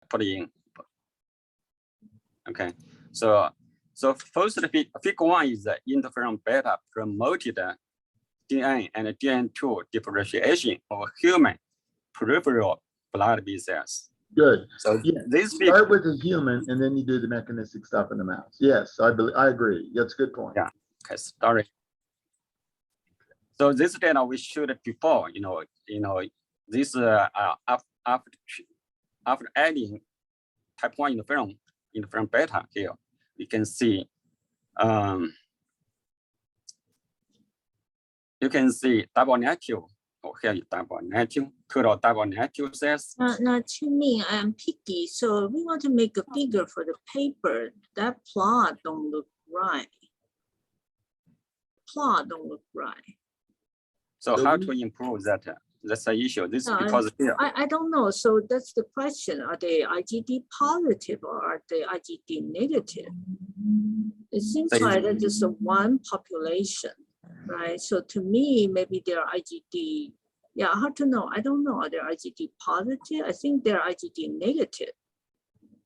put in. Okay, so first figure 1 is the interferon beta promoted DNA and DN2 differentiation of human peripheral blood B cells. Good. So yeah. this Start with the human, and then you do the mechanistic stuff in the mouse. Yes, I agree. That's a good point. Yeah. Okay. Sorry. So this data we showed before. This after adding type 1 interferon beta here, we can see. You can see double negative. Oh, here is double negative. Total double negative cells. Now, Changming, I am picky, so we want to make a figure for the paper. That plot don't look right. Plot don't look right. So how to improve that? That's the issue. This No, because here. I don't know. So that's the question. Are they IgD positive or are they IgD negative? It seems like it's just a one population, right? So to me, maybe they're IgD. Yeah, hard to know. I don't know. Are they IgD positive? I think they're IgD negative.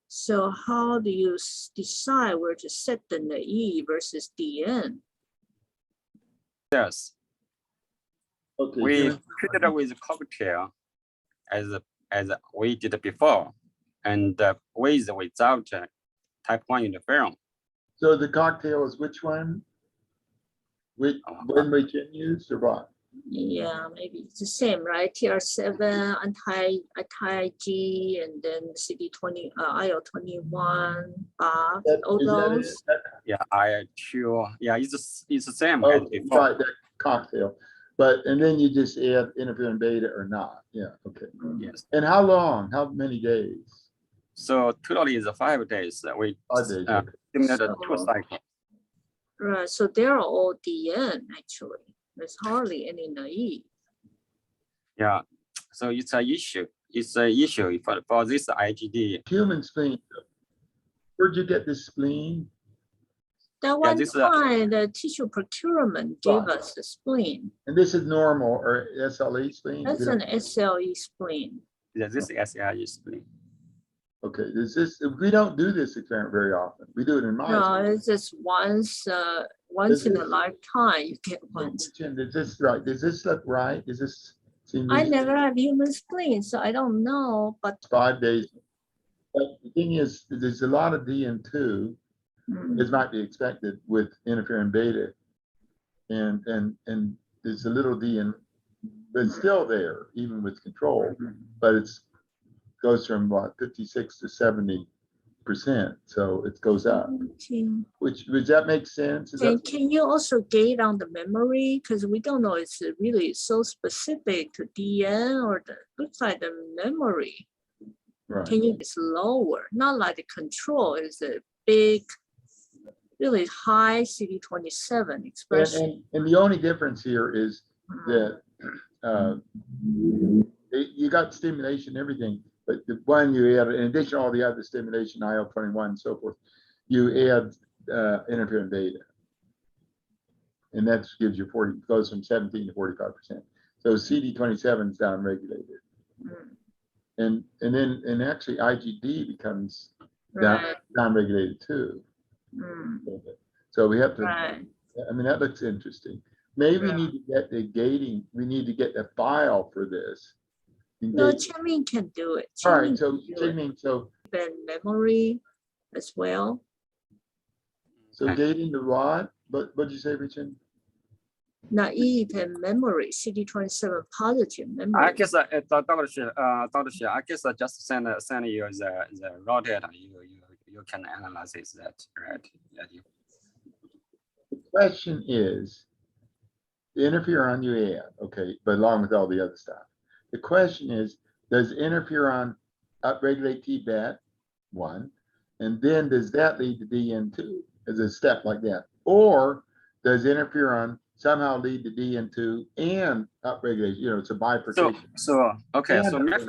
So how do you decide where to set the naive versus DN? Yes. Okay. We treated it with cocktail as we did before, and with without type 1 interferon. So the cocktail is which one? When we can use or what? Yeah, maybe it's the same, right? TR7, anti-G, and then CD20, IL-21, all those. Yeah, IL-2. Yeah, it's the same Oh, as before. right, that cocktail. And then you just add interferon beta or not. Yeah, okay. Yes. And how long? How many days? So totally is 5 days. We 5 days. stimulated 2 cycles. Right, so they're all DN actually. There's hardly any naive. Yeah, so it's an issue. It's an issue for this IgD. Human spleen. Where'd you get this spleen? That one time, the tissue procurement gave us the spleen. And this is normal or SLE spleen? That's an SLE spleen. Yeah, this is SLE spleen. Okay, we don't do this experiment very often. We do it in mice. No, it's just once in a lifetime you get one. Is this right? Does this look right? Does this seem I never have human spleen, so I don't know. But 5 days. But the thing is, there's a lot of DN2, as might be expected with interferon beta, and there's a little DN, but it's still there even with control. But it's goes from what 56 to 70%, so it goes up. Which does that make sense? Can you also gauge on the memory, because we don't know it's really so specific to DN or looks like the memory. Right. Can you it's lower, not like the control is a big, really high CD27 expression. And the only difference here is that you got stimulation, everything. But the one you add, in addition to all the other stimulation, IL-21 and so forth, you add interferon beta. And that gives you goes from 17 to 45%. So CD27 is downregulated. And then actually IgD becomes downregulated too. So we have to, I mean, that looks interesting. Maybe we need to get the gating, we need to get a file for this. No, Changming can do it. All right, so Changming, and memory as well. So gating the what? What did you say, Richard? Naive and memory, CD27 positive memory. I guess Dr. Xie, I guess I just send you the raw data. You can analyze that, right? Yeah. The question is, the interferon you add, okay, but along with all the other stuff. The question is, does interferon upregulate TBAT1? And then does that lead to DN2 as a step like that? Or does interferon somehow lead to DN2 and upregulate? You know, it's a bifurcation. So okay, so make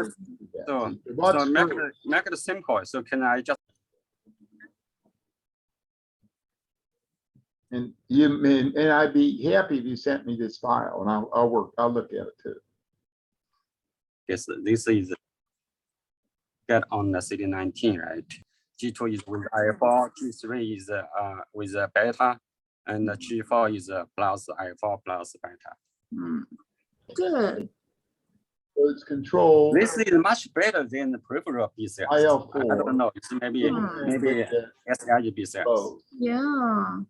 it simple. So can I just and I'd be happy if you sent me this file, and I'll look at it too. Yes, this is get on the CD19, right? G2 is with I4, G3 is with beta, and the G4 is plus I4 plus beta. Good. So it's controlled. This is much better than the peripheral B cells. IL-4. I don't know. It's maybe SLE B cells. Both. Yeah.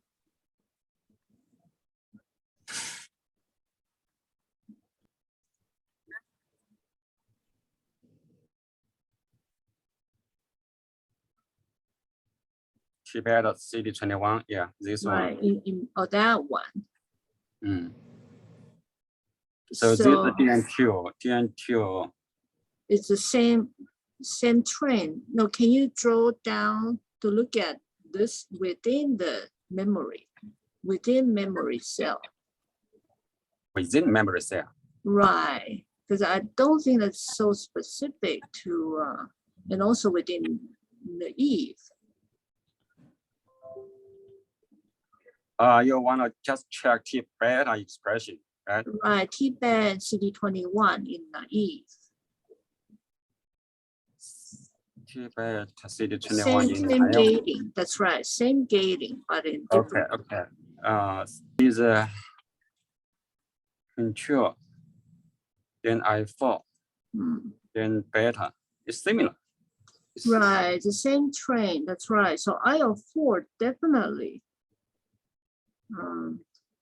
She better CD21. Yeah, this Right. one. That one. So this is DN2. It's the same trend. No, can you draw down to look at this within the memory, within memory cell? Within memory cell. Right. Because I don't think that's so specific to, and also within naive. You want to just check T beta expression, right? Right. T-beta CD21 in naive. T beta CD21 Same in IL. gating. That's right. Same gating, but in different. Okay. Is a control, then I4, then beta. It's similar. Right, the same train. That's right. So IL-4 definitely.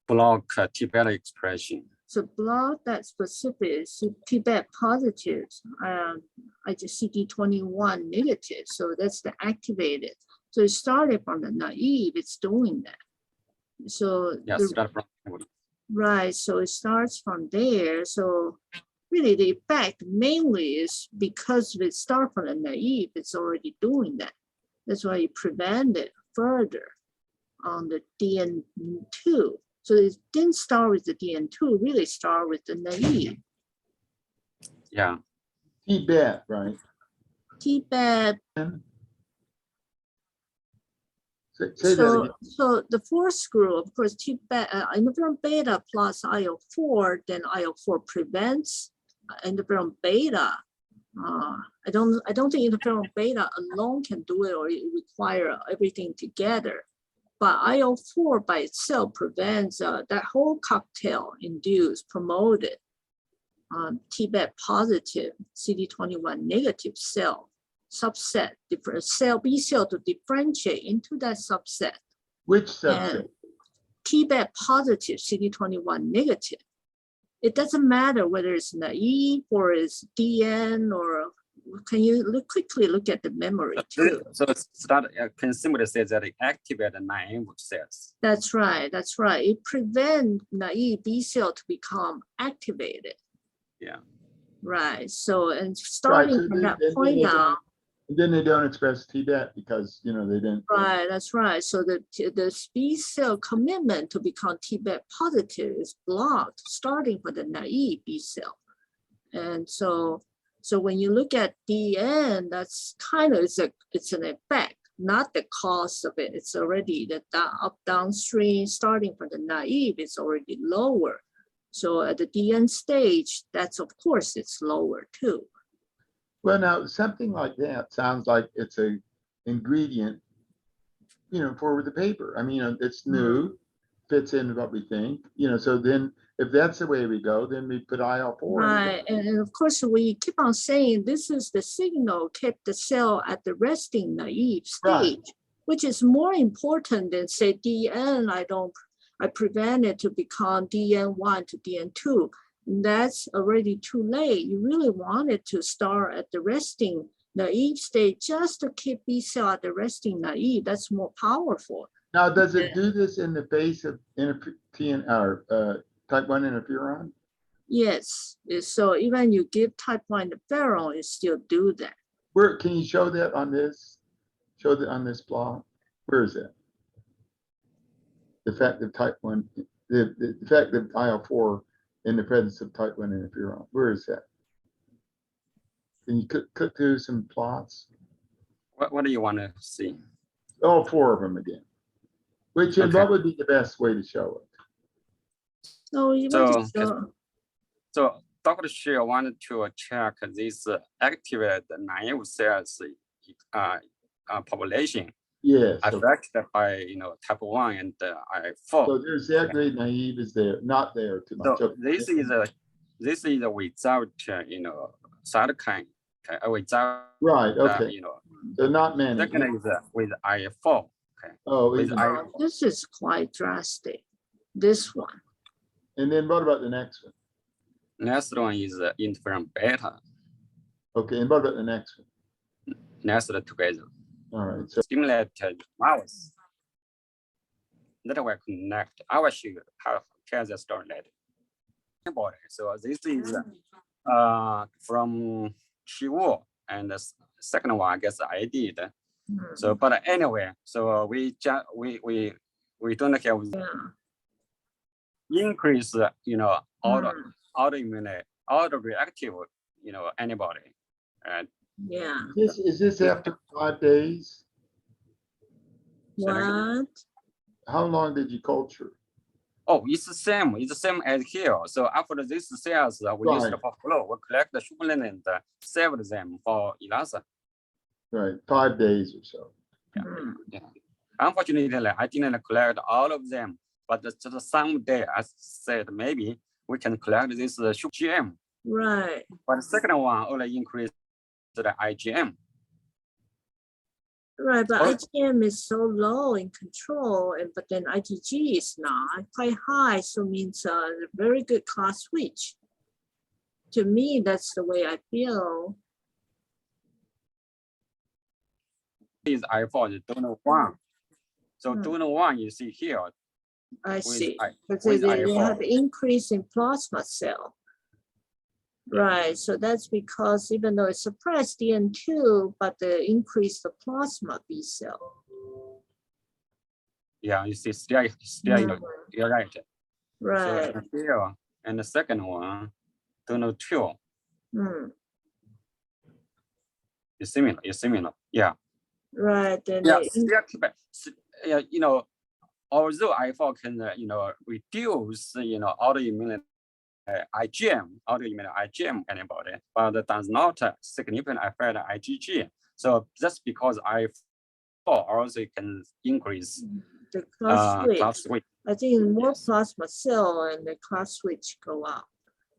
Block T beta expression. So block that specific T-beta positive, CD21 negative. So that's the activated. So it started from the naive. It's doing that. So Start from right. So it starts from there. So really, the effect mainly is because it starts from the naive. It's already doing that. That's why you prevent it further on the DN2. So it didn't start with the DN2, really start with the naive. Yeah. T-beta, right? T-beta. Say that again. So the fourth group, of course, T-beta, interferon beta plus IL-4, then IL-4 prevents interferon beta. I don't think interferon beta alone can do it, or it require everything together. But IL-4 by itself prevents that whole cocktail induced, promoted T-beta positive, CD21 negative cell subset, different cell, B cell to differentiate into that subset. Which subset? T-beta positive, CD21 negative. It doesn't matter whether it's naive or it's DN, or can you quickly look at the memory too? So can simply say that it activates the naive cells. That's right. That's right. It prevents naive B cell to become activated. Yeah. Right. So, and starting from that point on. Then they don't express T-beta because, they didn't. Right, that's right. So the B cell commitment to become T-beta positive is blocked, starting with the naive B cell. And so when you look at DN, that's kind of, it's an effect, not the cause of it. It's already the downstream, starting from the naive, it's already lower. So at the DN stage, that's, of course, it's lower too. Well, now something like that sounds like it's a ingredient, for the paper. I mean, it's new, fits into what we think, so then if that's the way we go, then we put IL-4. Right, and of course, we keep on saying this is the signal kept the cell at the resting naive stage, right, which is more important than say DN, I prevent it to become DN1 to DN2. That's already too late. You really want it to start at the resting naive state just to keep B cell at the resting naive. That's more powerful. Now, does it do this in the face of type 1 interferon? Yes. So even you give type 1 interferon, it still do that. Where can you show that on this? Show that on this plot. Where is it? The fact of type 1, the effect of IL-4 in the presence of type 1 interferon. Where is that? Can you click through some plots? What do you want to see? All 4 of them again. Which and what would be the best way to show it? So Dr. Shi wanted to check this active naive cells population Yes. affected by type 1 and I4. So there's deactivated naive is there, not there too much. So Okay. this is without cytokine, without Right, okay. So not many. second is with I4. Okay. Oh, With even- I4. This is quite drastic. This one. and then what about the next one? Next one is interferon beta. Okay, and what about the next one? Nested together. All right, so Stimulated mouse that will connect. I will show you how can the story later. So this is from Shiwu, and the second one I guess I did. So but anyway, so we don't have increase autoimmune autoreactive antibody. Yeah. is this after 5 days? What? How long did you culture? Oh, it's the same. It's the same as here. So after this cells, we use Right. the flow. We collect the sugar and save them for ELISA. Right, 5 days or so. Yeah. Unfortunately, I didn't collect all of them, but just someday I said maybe we can collect this sugar GM. Right. But the second one only increased the IgM. Right, but Oh. IgM is so low in control, but then IgG is not quite high, so means a very good class switch. To me, that's the way I feel. Is I4 is donor 1. So Hmm. donor 1 you see here I with see. I, But with they I4. have increase in plasma cell. Right, so that's because even though it suppressed DN2, but the increase the plasma B cell. Yeah, you see still you're right. Right. So here and the second one, donor 2 Mm. is similar. Yeah. Right, then Yeah, it still keep it. Although I4 can reduce autoimmune IgM antibody, but it does not significantly affect IgG. So that's because I4 also can increase the class switch. class switch. I think more Yes. plasma cell and the class switch go up.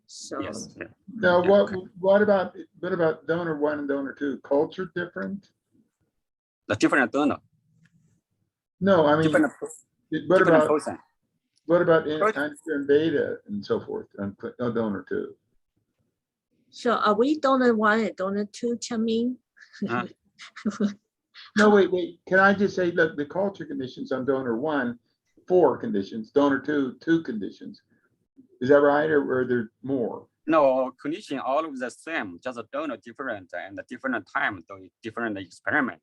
So Yes. Yeah. Now, Yeah, what about donor 1 and donor 2? Culture different? The different donor, No, I mean, different what about person. interferon beta and so forth on donor 2? so are we donor 1 and donor 2, Changming? Huh? No, wait. Can I just say, look, the culture conditions on donor 1, 4 conditions, donor 2, 2 conditions. Is that right, or are there more? No, condition all of the same, just a donor different and a different time doing different experiment.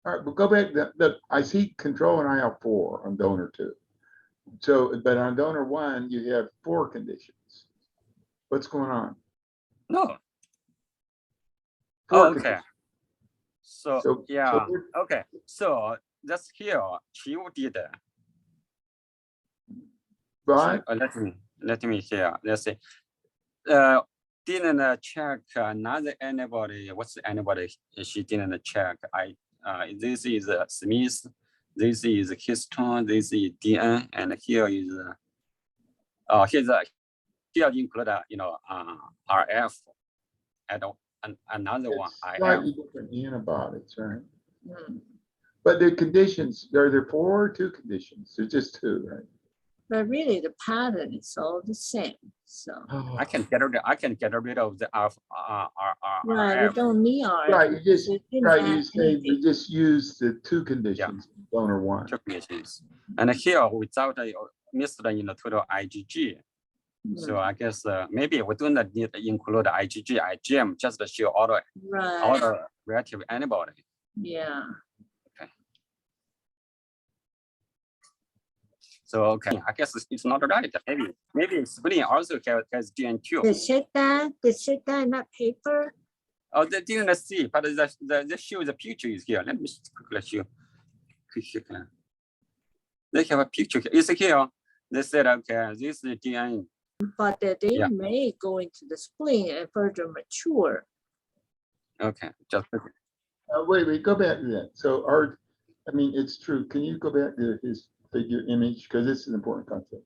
All right, but go back. Look, I see control in IL-4 on donor 2. So, but on donor 1, you have 4 conditions. What's going on? No. 4 Oh, okay. conditions. So yeah. So we're- Okay. So that's here. Q did. right? Let me here. Let's see. Didn't check another antibody. What's the antibody? She didn't check. This is Smith. This is histone. This is DN, and here is here include RF and another one It's IF. slightly different antibodies, right? Mm. But the conditions, are there 4 or 2 conditions? There's just 2, right? But really the pattern is all the same. So I can get rid of the right, we RF. don't need RF. Right, you just, We didn't right, add you say anything. we just use the 2 conditions, donor 1. Machines. And here without missed total IgG. So Mm. I guess maybe we don't need to include IgG, IgM, just to show all Right, the reactive antibody. yeah. So okay, I guess it's not right. Maybe spleen also has DN2. They said that in that paper. Oh, they didn't see, but they show the picture is here. Let me quickly show. They have a picture here. It's here. They said, okay, this is DN but that they Yeah. may go into the spleen and further mature. Okay, just Wait, go back to that. So I mean, it's true. Can you go back to his figure image? Because this is an important concept.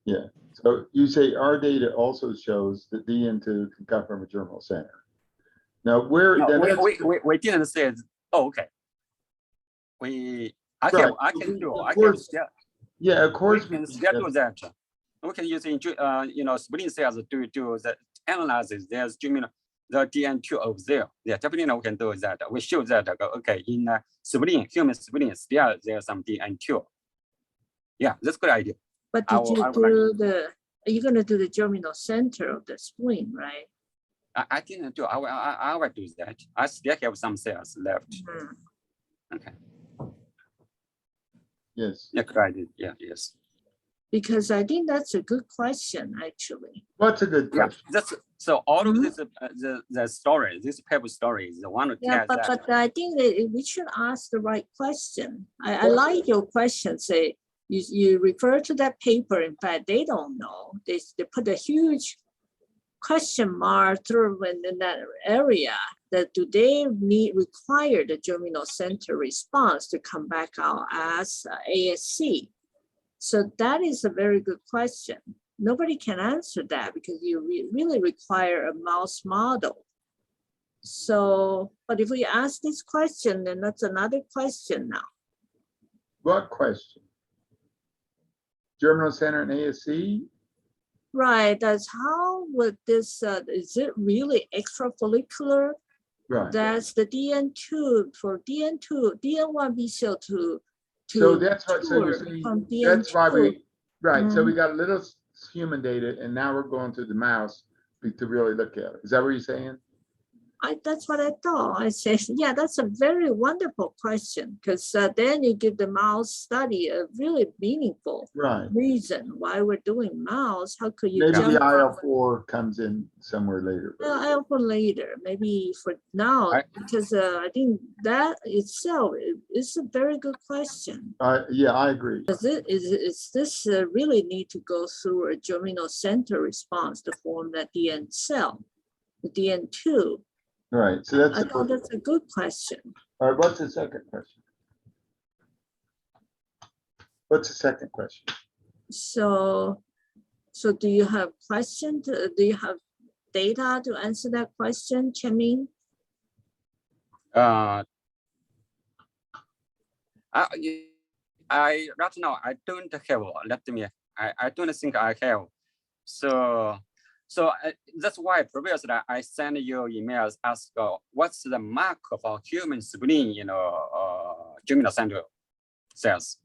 Yeah. So you say our data also shows that DN2 can come from a germinal center. Now, where? no, then that's- we didn't say. Oh, okay. I Right. can do. Of I can. course. Yeah, of We course. can schedule that. We can use spleen cells to do the analysis. There's the DN2 over there. Yeah, definitely we can do that. We show that okay in spleen, human spleen, still there's some DN2. Yeah, that's a good idea. But I did will- you I will do you're gonna do the germinal center of the spleen, right? I didn't do. I will do that. I still have some cells left. Mhm. Okay. Yes. Yeah, good idea. Yeah, yes. Because I think that's a good question, actually. What's a good Yeah, question? that's so all Mhm. of this the story, this paper story is the one who Yeah, tells that. but I think that we should ask the right question. I Well- like your question. Say you refer to that paper. In fact, they don't know. They put a huge question mark through in that area. That do they require the germinal center response to come back out as ASC? So that is a very good question. Nobody can answer that because you really require a mouse model. So, but if we ask this question, then that's another question now. What question? Germinal center and ASC? Right, that's how would this, is it really extrafollicular? Right. That's the DN2 for DN1 B cell to So that's what, so you're mature saying, from that's why DN2. right, so we got a little human data and now we're going to the mouse to really look at it. Is that what you're saying? That's what I thought. I said, yeah, that's a very wonderful question because then you give the mouse study a really meaningful Right. reason why we're doing mouse. How could you Maybe jump the from IL-4 comes in somewhere later. I'll for later, maybe for now, because I think that itself is a very good question. Yeah, I agree. Is this really need to go through a germinal center response to form that DN cell, the DN2? Right, so that's I the thought first. that's a good question. All right, what's the second question? What's the second question? So do you have question? Do you have data to answer that question, Changming? I right now I don't have. Let me. I don't think I have. So that's why previously I sent you emails ask what's the mark for human spleen, germinal center cells.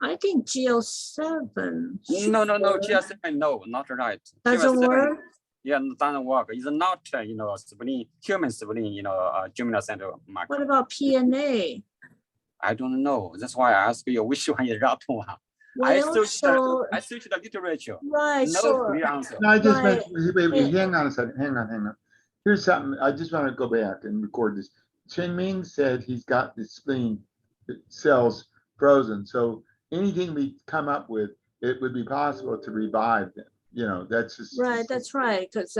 I think GL7. No, GL7, no, not right. Doesn't GL7, work. yeah, doesn't work. It's not, spleen, human spleen, germinal center mark. What about PNA? I don't know. That's why I asked you which one is right one. Well, I searched the literature. right, No so clear answer. No, I just Right. wait, hang on a second, hang on. Here's something, I just want to go back and record this. Changming said he's got the spleen cells frozen, so anything we come up with, it would be possible to revive them. That's just. right, that's right, because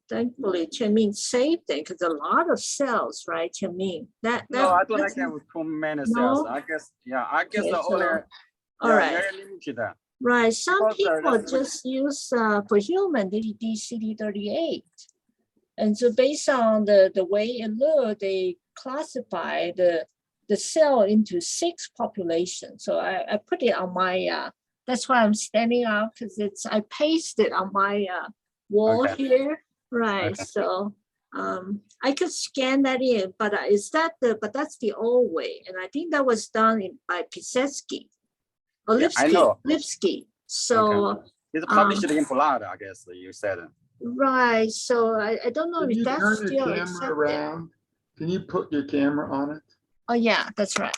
thankfully Changming saved it, because a lot of cells, right, Changming? No, I don't like that's- them with too many cells. No? I guess Okay, only all right. very limited. Right, some Because, people that's what- just use for human CD38. And so based on the way it looked, they classify the cell into 6 populations. So I put it on my, that's why I'm standing up because I pasted on my wall Okay. here. Right, Okay. so I could scan that in, but but that's the old way. And I think that was done by Pisetsky. Or Yeah, I know. Lipsky. So, It's published in Blood, I guess you said. right. So I don't know Can if you that's turn still your camera accepted. around? Can you put your camera on it? Oh, yeah, that's right.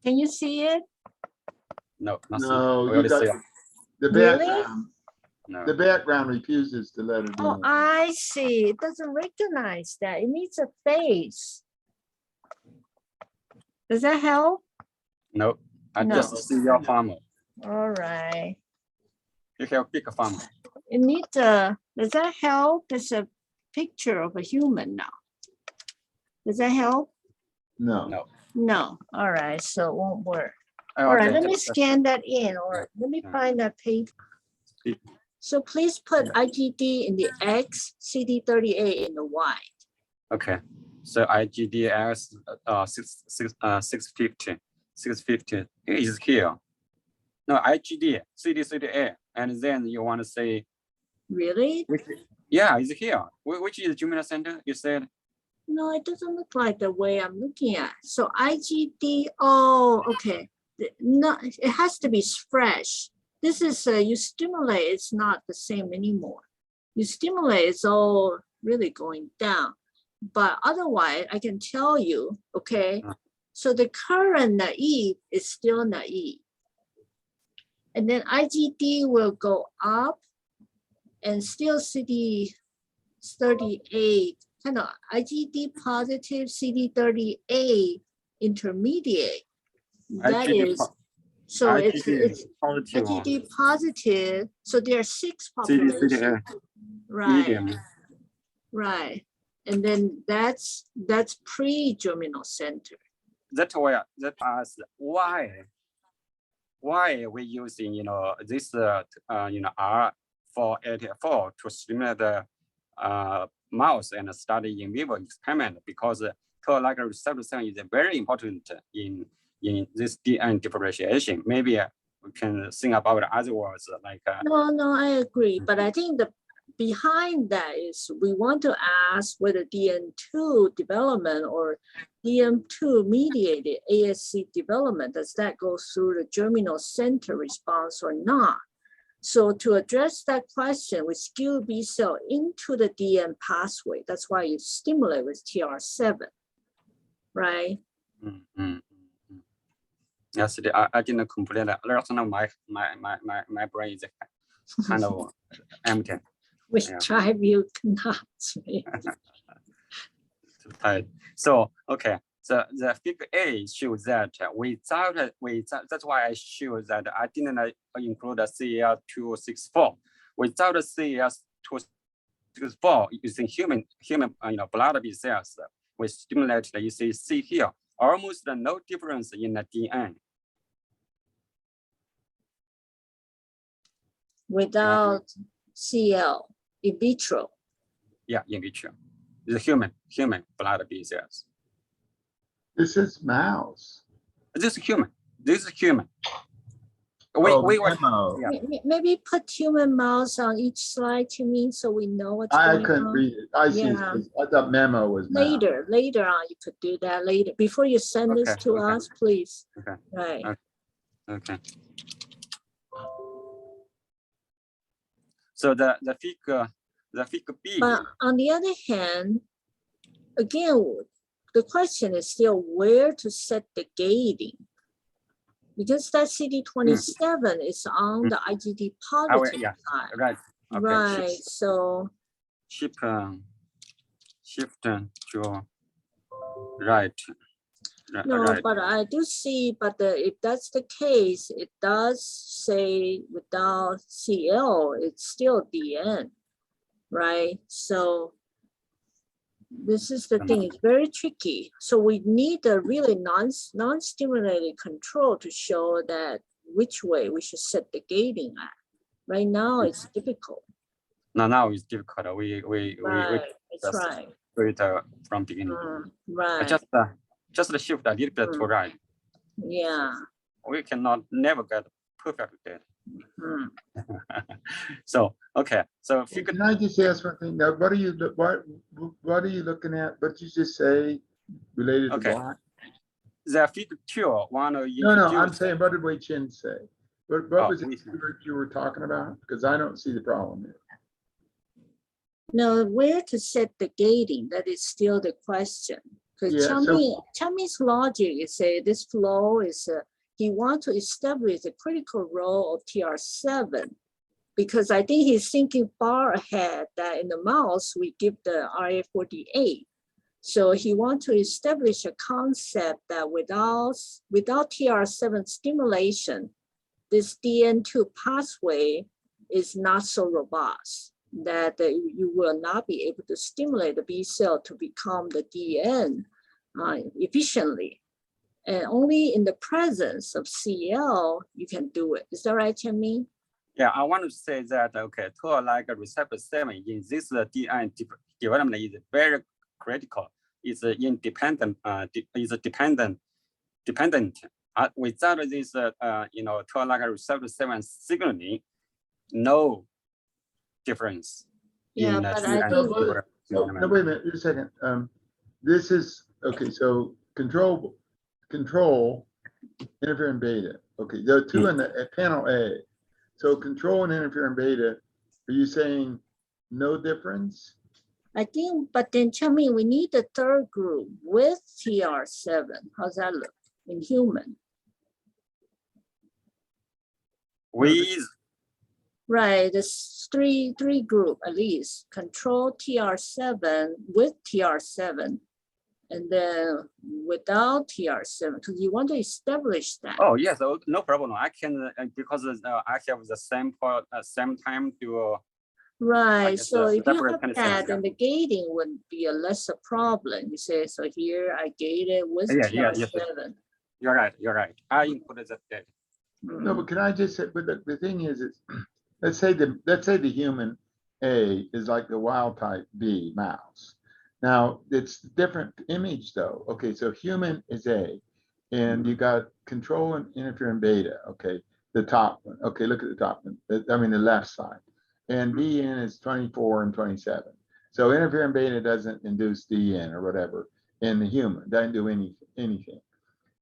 Can you see it? No, not No, we you already got see it. the Really? background. No. The background refuses to let it Oh, in. I see. It doesn't recognize that. It needs a face. Does that help? No, I No. just see your farmer. All right. You have big farm. It needs a, does that help? There's a picture of a human now. Does that help? No. No. No. All right. So it won't work. Oh, All right. okay, Let me just- scan that in, or let me Yeah. find that paper. It- So please put IGD in the X, CD38 in the Y. Okay. So IGDS 650 is here. No, IGD CD38, and then you want to say Really? yeah, it's here. Which is Jumina Center? You said No, it doesn't look like the way I'm looking at. So IGD, oh, okay. No, it has to be fresh. This is, you stimulate, it's not the same anymore. You stimulate, it's all really going down. But otherwise, I can tell you, okay, so the current naive is still naive. And then IGD will go up and still CD38, kind of IGD positive, CD38 intermediate. That IGD is, so it's positive. IGD positive. So there are 6 populations. CD38 Right, medium. right. And then that's pre-germinal center. That's why that asks why we using this R484 to stimulate the mouse and study in vivo experiment, because toll-like receptor 7 is very important in this DNA differentiation. Maybe we can think about other words like No, I agree. But I think the behind that is we want to ask whether DN2 development or DM2 mediated ASC development, does that go through the germinal center response or not? So to address that question, we skew B cell into the DM pathway. That's why you stimulate with TR7, right? Yes, I didn't complete that. My brain is kind of empty. Which Yeah. drive you nuts. So okay, so the figure A shows that without that's why I show that I didn't include a CL264. Without a CL264 using human blood B cells, we stimulate the see here almost no difference in the DNA. Without CL in vitro. Yeah, in vitro. The human blood B cells. This is mouse. This is human. Oh, We were memo. yeah. Maybe put human mouse on each slide to me so we know what's I going couldn't on. read it. I see. Yeah. I thought memo was mouse. Later on, you could do that later. Before you send this Okay, to okay. us, please. Okay. Right. Okay. So the figure B. But on the other hand, again, the question is still where to set the gating. Because that CD27 is on the IgD positive yeah, side. right. Okay. Right. So Shift to right. no, Right. but I do see, but if that's the case, it does say without CL, it's still DN, right? So this is the thing, it's very tricky. So we need a really non-stimulated control to show that which way we should set the gating at. Right now, it's difficult. Now it's difficult. We Right, that's just right. read from beginning. Right, Just the shift a little bit to right. yeah. We cannot never get perfect data. Mm. So okay. So figure Can I just ask one thing? Now, what are you looking at? What you just say related to Okay. what? the figure 2 want to No, I'm introduce. saying, what did Wei Chin say? What Oh, was it Wei you were talking about? Because I don't see the problem here. Now, where to set the gating, that is still the question. Because Yeah, so- Changming's logic is say this flow is, he wants to establish the critical role of TR7, because I think he's thinking far ahead that in the mouse, we give the RA48. So he wants to establish a concept that without TR7 stimulation, this DN2 pathway is not so robust, that you will not be able to stimulate the B cell to become the DN efficiently. And only in the presence of CL, you can do it. Is that right, Changming? Yeah, I want to say that, okay, toll-like receptor 7 in this DN development is very critical. It's independent, dependent. Without this, toll-like receptor 7 signaling, no difference. Yeah, in but DN I think No, wait a minute, just a second. This is, okay, so control interferon beta. Okay, there are two in the panel A. So control and interferon beta, are you saying no difference? I think, but then Changming, we need the third group with TR7. How's that look in human? With Right, there's three group at least. Control TR7 with TR7, and then without TR7, because you want to establish that. oh yes, no problem. I can because I have the same time to. Right, guess so the if you separate have kind of that, sense, then the gating would be a lesser problem. You say, so here I gated with Yeah, yes. TR7. You're right. I included that data. No, but can I just say, but the thing is, let's say the human A is like the wild type B mouse. Now it's a different image though. Okay, so human is A, and you got control and interferon beta. Okay, the top one. Okay, look at the top one. I mean the left side, and DN is 24 and 27. So interferon beta doesn't induce DN or whatever in the human. Doesn't do anything.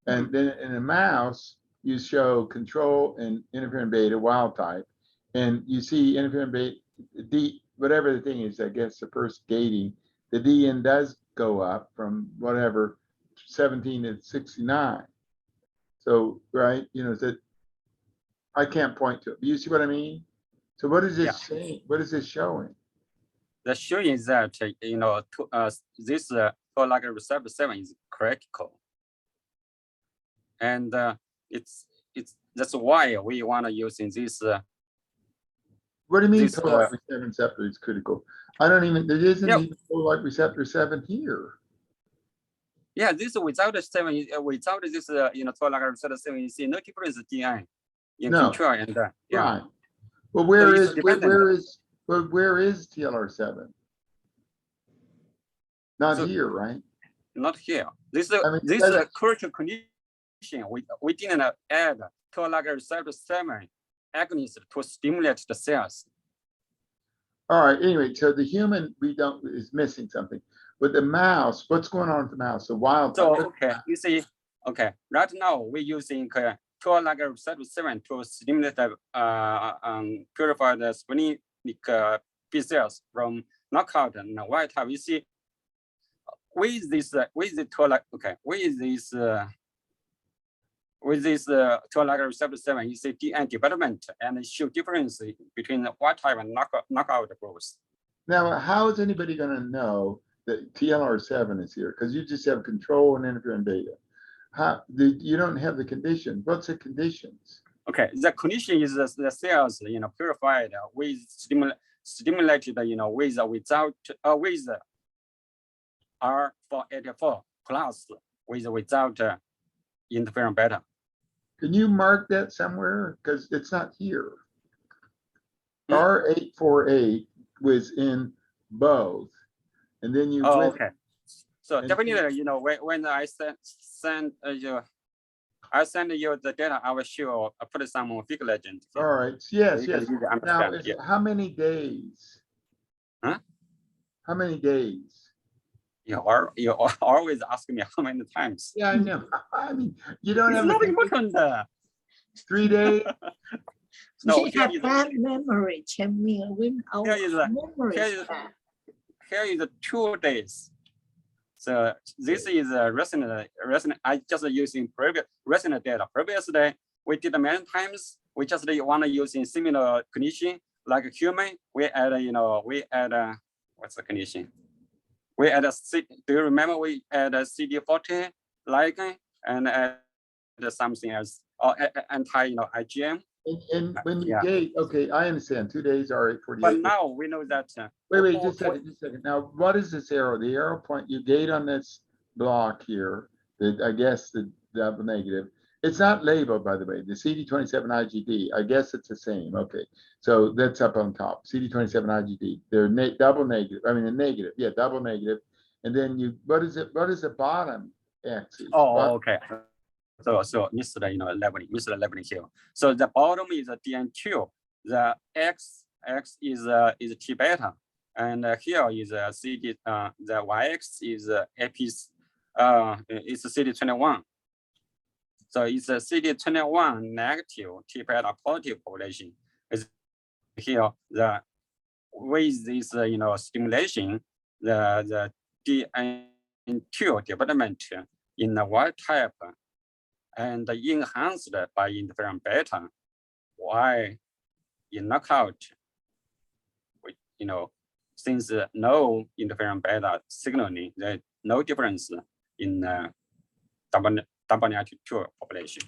And then in a mouse, you show control and interferon beta wild type, and you see interferon beta, whatever the thing is, I guess the first gating, the DN does go up from whatever 17 to 69. So, right, that I can't point to it. You see what I mean? So what is this saying? What is this showing? The showing is that this toll-like receptor 7 is critical, and it's that's why we want to use in this. What do you mean this, toll-like receptor is critical? There isn't even toll-like receptor 7 here. Yeah, this without the 7, without this toll-like receptor 7, you see no difference in DN in control and Right. Well, where So where is TLR7? Not here, right? Not here. This is a critical condition. We didn't add toll-like receptor 7 agonist to stimulate the cells. All right. Anyway, so the human is missing something, but the mouse. What's going on with the mouse? The wild. So okay, you see, okay. Right now we're using toll-like receptor 7 to stimulate purify the splenic B cells from knockout and wild type. You see, with the toll-like, okay, with this toll-like receptor 7, you see DN development and show difference between the wild type and knockout growth. Now, how is anybody going to know that TLR7 is here? Because you just have control and interferon beta. You don't have the condition. What's the conditions? Okay, the condition is the cells, purified with stimulated, with R484 plus without interferon beta. Can you mark that somewhere? Because it's not here. R848 was in both, and then you. Oh, okay. So definitely, when I send you the data, I will show put some figure legend. All right. Yes. Now, yeah. How many days? Huh? How many days? You always ask me how many times. Yeah, I know. I mean, you don't have not important. 3 days. No, we have bad memory, Changming. Here is 2 days. So this is a recent. I just using previous recent data. Previous day we did many times. We just want to using similar condition like a human. We add what's the condition? we add do you remember we add a CD40 ligand and add something else or anti IgM? And when you Yeah. gate, okay, I understand 2 days R848. But now we know that. Wait, just a second. Now, what is this arrow? The arrow point, you gate on this block here, I guess the double negative. It's not labeled, by the way, the CD27 IgD. I guess it's the same. Okay, so that's up on top. CD27 IgD. They're double negative. I mean, the negative. Yeah, double negative. And then you, what is it? What is the bottom axis? Oh, okay. So Mr. Labeling here. So the bottom is a DN2. The X is T beta, and here is a CD. The YX is is CD21. So it's a CD21 negative T beta positive population. Is here the with this stimulation the DN2 development in the wild type and enhanced by interferon beta. Why in knockout, since no interferon beta signaling, there's no difference in double negative population.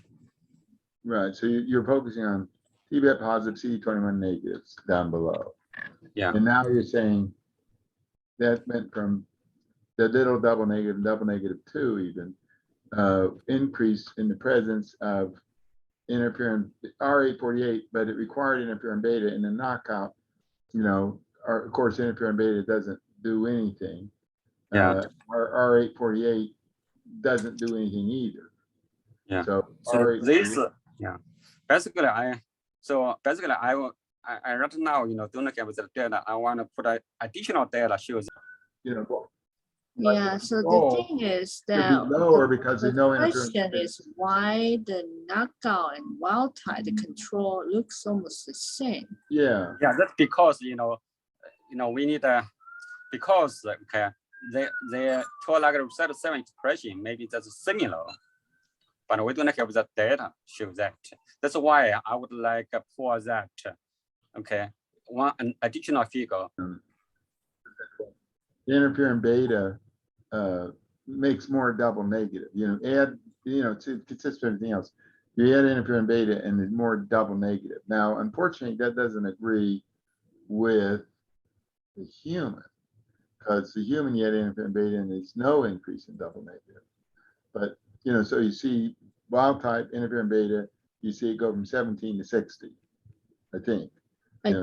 Right. So you're focusing on T-beta positive, CD21 negatives down below. Yeah. And now you're saying that went from the little double negative 2 even, increase in the presence of interferon R848, but it required interferon beta in the knockout. Of course, interferon beta doesn't do anything. Yeah. R848 doesn't do anything either. Yeah. So this, yeah. Basically, I right now, don't have the data. I want to put additional data shows. Yeah, so the thing is that lower because there's no question is why the knockout and wild type, the control looks almost the same. Yeah. Yeah, that's because we need because okay, the toll-like receptor 7 expression maybe that's similar, but we don't have the data show that. That's why I would like for that. Okay, an additional figure. The interferon beta makes more double negative. Add to consist of everything else. You add interferon beta and there's more double negative. Now, unfortunately, that doesn't agree with the human, because the human you add interferon beta and there's no increase in double negative. But so you see wild type interferon beta, you see it go from 17 to 60. I think. I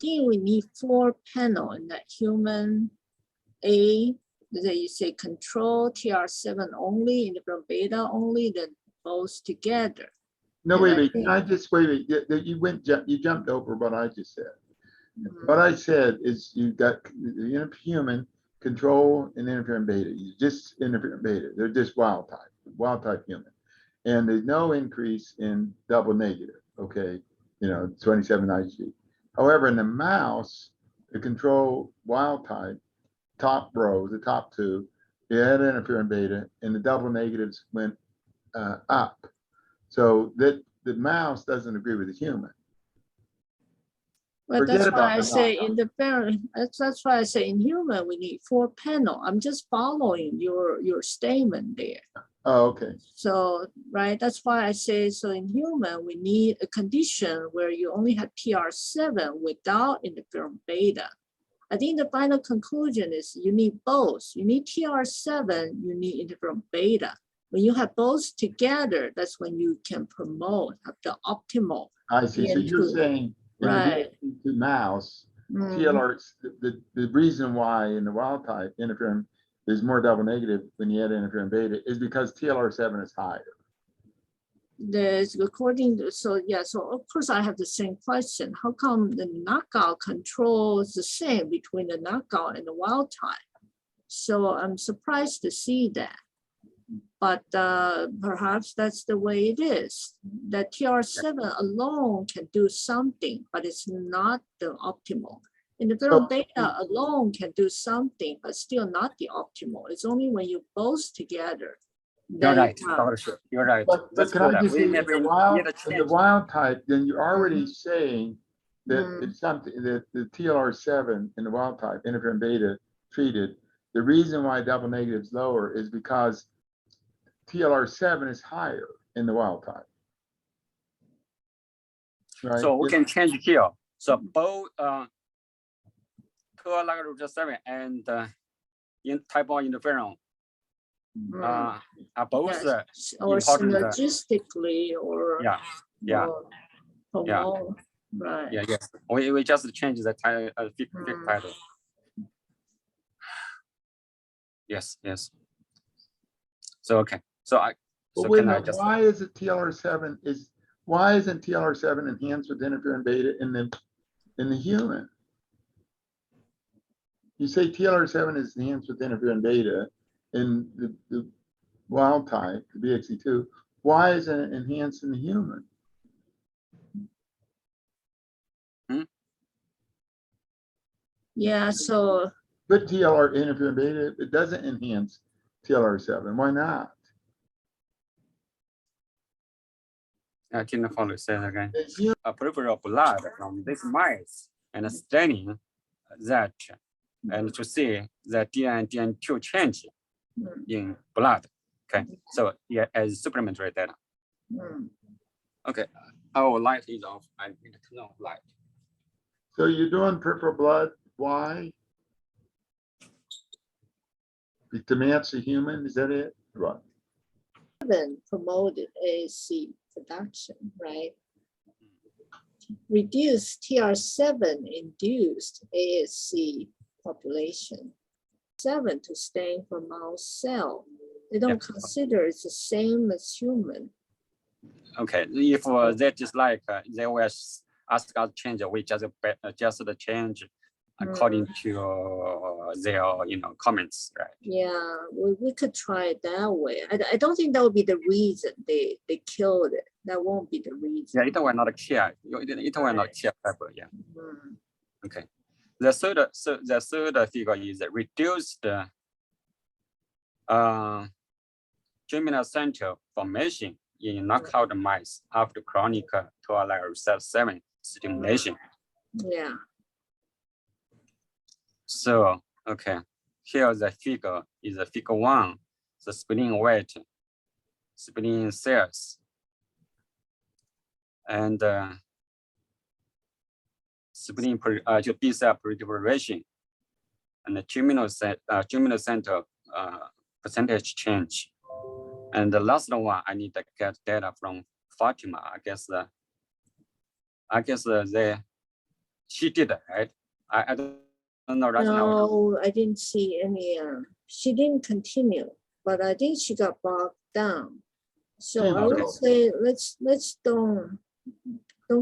think we need 4 panel in that human A. That you say control TR7 only, interferon beta only, then both together. No, wait. Can I just wait? You jumped over what I just said. What I said is you got the human control and interferon beta. You just interferon beta. They're just wild type human, and there's no increase in double negative. Okay, 27 IgG. However, in the mouse, the control wild type top row, the top 2, you had interferon beta, and the double negatives went up. So that the mouse doesn't agree with the human. But that's why I say in the parent. That's why I say in human we need 4 panel. I'm just following your statement there. Oh, okay. So right, that's why I say so in human we need a condition where you only have TR7 without interferon beta. I think the final conclusion is you need both. You need TR7, you need interferon beta. When you have both together, that's when you can promote the optimal. I see. So you're saying in right. the mouse, TLR, the reason why in the wild type interferon there's more double negative when you add interferon beta is because TLR7 is higher. There's according to, so of course I have the same question. How come the knockout control is the same between the knockout and the wild type? So I'm surprised to see that. But perhaps that's the way it is. That TR7 alone can do something, but it's not the optimal. Interferon beta alone can do something, but still not the optimal. It's only when you both together. You're right. You're right. But can I just say in the wild type, then you're already saying that it's something that the TLR7 in the wild type, interferon beta treated, the reason why double negative is lower is because TLR7 is higher in the wild type. Right? So we can change here. So both TLR7 and in type of interferon are both Yes, or important, synergistically or yeah, yeah, promote, right? yeah, yes. We just change the title, title. Yes, yes. So okay, so But wait a can I minute, just why is it TLR7 is, why isn't TLR7 enhanced with interferon beta in the human? You say TLR7 is enhanced with interferon beta in the wild type, the BXC2. Why isn't it enhanced in the human? Yeah, so But TLR interferon beta, it doesn't enhance TLR7. Why not? I can follow say it again. The human, Peripheral blood from this mice and staining that and to see the DN2 change in blood. Okay, so yeah, as supplementary data. Okay, our light is off. I need to turn off light. so you're doing peripheral blood. Why? To match the human, is that it? Right. promoted AAC production, right? Reduced TR7 induced ASC population. 7 to stain for mouse cell. They don't consider it's the same as human. Okay, if that is like they will ask us to change, we just the change according to their comments, right? Yeah, we could try it that way. I don't think that would be the reason they killed it. That won't be the reason. Yeah, it will not kill. It will not kill people. Yeah. Okay. The third figure is reduced germinal center formation in knockout mice after chronic TLR receptor 7 stimulation. Yeah. So, okay, here the figure is a figure 1, the spleen weight, spleen cells, and spleen B cell proliferation, and the germinal center percentage change. And the last one, I need to get data from Fatima. I guess she did it, right? I don't know right now. No, I didn't see any. She didn't continue, but I think she got bogged down. So I would say let's don't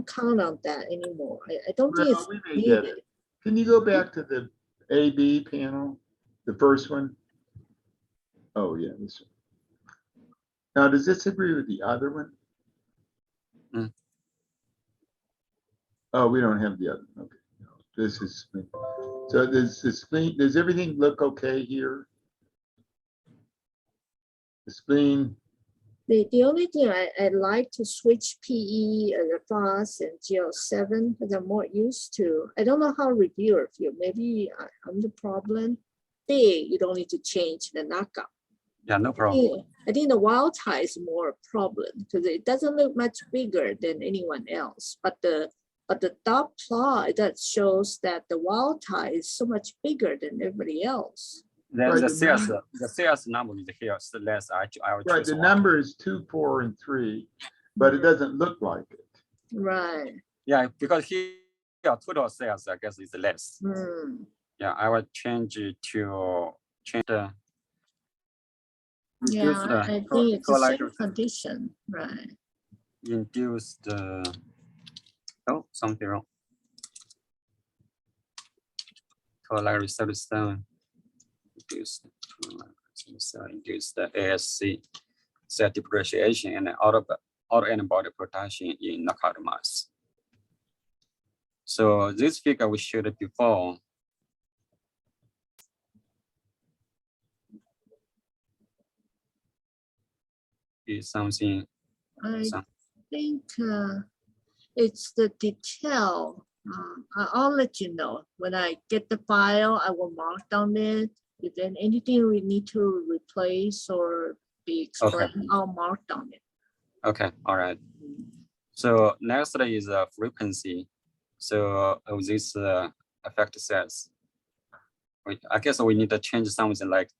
count on that anymore. I don't think it's needed. Can you go back to the AB panel, the first one? Oh yeah, this one. Now, does this agree with the other one? Oh, we don't have the other. Okay, no, this is so. Does the spleen? Does everything look okay here? The spleen. The only thing I like to switch PE and the FOS and GL7 because I'm more used to. I don't know how reviewer feel. Maybe I'm the problem. Big, you don't need to change the knockout. Yeah, no problem. I think the wild type is more a problem because it doesn't look much bigger than anyone else. But the dot plot that shows that the wild type is so much bigger than everybody else. The sales number is here, so less. I right, the number is 2, 4, and 3, but it doesn't look like it. Right. Yeah, because here total sales, I guess, is less. Yeah, I will change it to change the. Yeah, I think it's the same condition, right? Induce the. Oh, something wrong. TLR receptor 7. Induce the ASC cell differentiation and autoantibody production in knockout mice. So this figure we showed before is something. I think it's the detail. I'll let you know when I get the file. I will mark down it Is there anything we need to replace or be explained? I'll mark on it. Okay, all right. So next is frequency. So this effect cells. I guess we need to change something like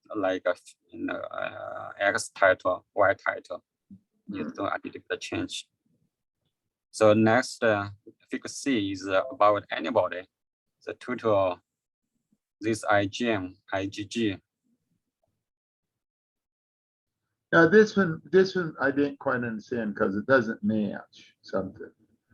X title, Y title. You don't I need to change. So next figure C is about antibody. The total this IgM, IgG. Now this one I didn't quite understand because it doesn't match something.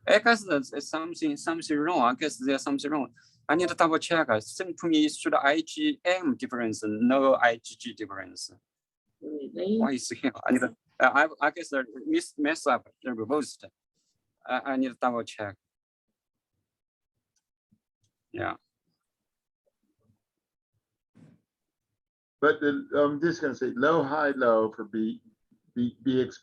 I guess there's something wrong. I guess there's something wrong. I need to double check. Seem to me should IgM difference, no IgG difference. Really? Why is here? I need to, I guess the mess up the reversed. I need to double check. Yeah. But I'm just going to say low, high, low for B6,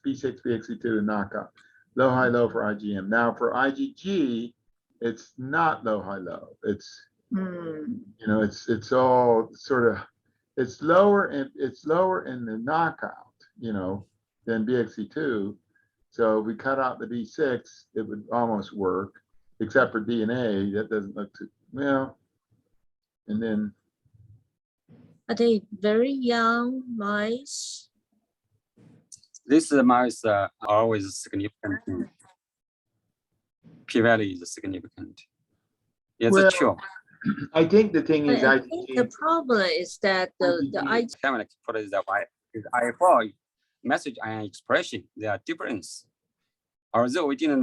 BXC2 and knockout. Low, high, low for IgM. Now for IgG, it's not low, high, low. It's you know, it's all sort of it's lower in the knockout, you know, than BXC2. So if we cut out the B6, it would almost work, except for DNA. That doesn't look too well. And then Are they very young mice? This mice are always significant. P-value is significant. It's well, true. I think the thing is, I think the problem is that the IgG Cameron put it that way. Is I4 message ion expression, they are different. Although we didn't,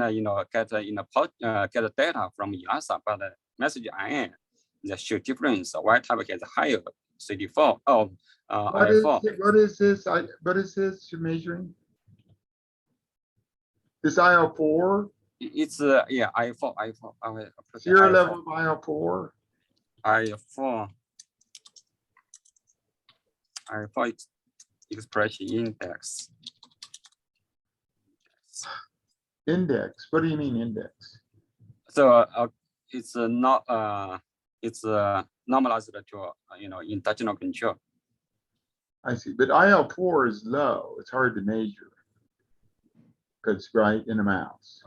get get data from ELISA, but the message ion, they show difference. Y type has higher CD4. I4. What is this you're measuring? This IL4? It's yeah, I4. Zero level of IL4? I4 expression index. Index. What do you mean index? So it's not it's normalized to endogenous control. I see. But IL4 is low. It's hard to measure because right in a mouse.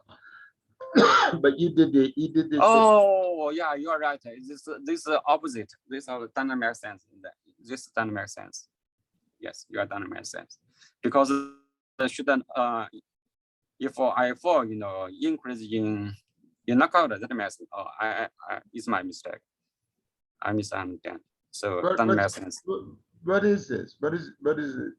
But you did this. Oh yeah, you are right. This is opposite. This doesn't make sense. This doesn't make sense. Yes, you are doesn't make sense because it shouldn't. If I4 increase in knockout, that makes sense. Oh, it's my mistake. I misunderstand. So doesn't make sense. What is this? What is it?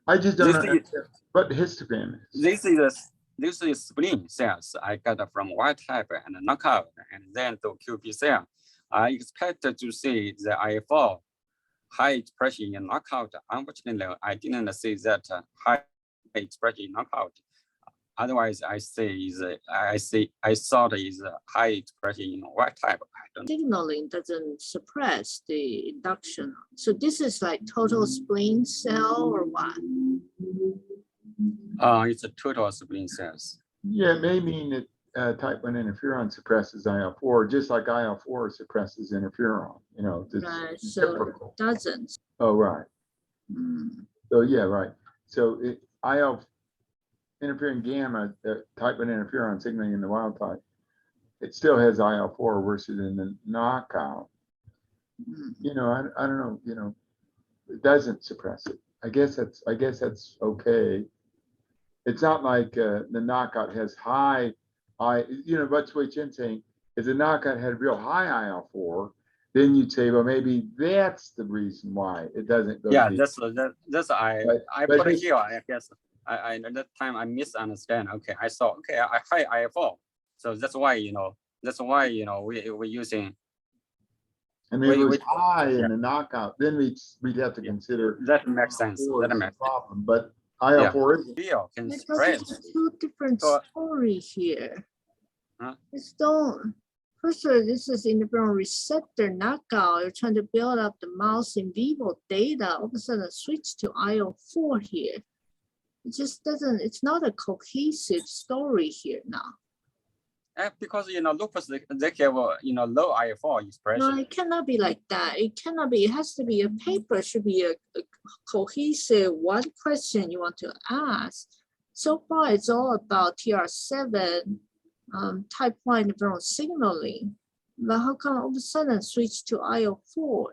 I just don't understand what histogram is. This is spleen cells I got from Y type and knockout, and then to QP cell. I expected to see the I4 high expression in knockout. Unfortunately, I didn't see that high expression in knockout. Otherwise, I thought is high expression in Y type. I don't know. signaling doesn't suppress the induction. So this is like total spleen cell or what? It's a total spleen cells. Yeah, it may mean that type 1 interferon suppresses IL4, just like IL4 suppresses interferon. It's Right, so typical. it doesn't. Oh, right. So yeah, right. So interferon gamma, type 1 interferon signaling in the wild type, it still has IL4 versus in the knockout. I don't know. It doesn't suppress it. I guess that's okay. It's not like the knockout has high, what's Wei Chen saying is the knockout had real high IL4, then you'd say, well, maybe that's the reason why it doesn't go. Yeah, deep. that's I but put it here. I guess I at that time I misunderstand. Okay, I saw I high IL4, so that's why we're using. I mean, if it was high in the knockout, then we'd have to consider that makes sense. That makes sense. Problem, but IL4 isn't. Can Because spread. it's two different So- stories here. Huh? First of all, this is interferon receptor knockout. You're trying to build up the mouse in vivo data. All of a sudden switch to IL4 here. It just doesn't, it's not a cohesive story here now. Because lupus they have low IL-4 No, expression. it cannot be like that. It cannot be. It has to be a paper. It should be a cohesive one question you want to ask. So far, it's all about TR7 type 1 neuronal signaling. But how come all of a sudden switch to IL-4?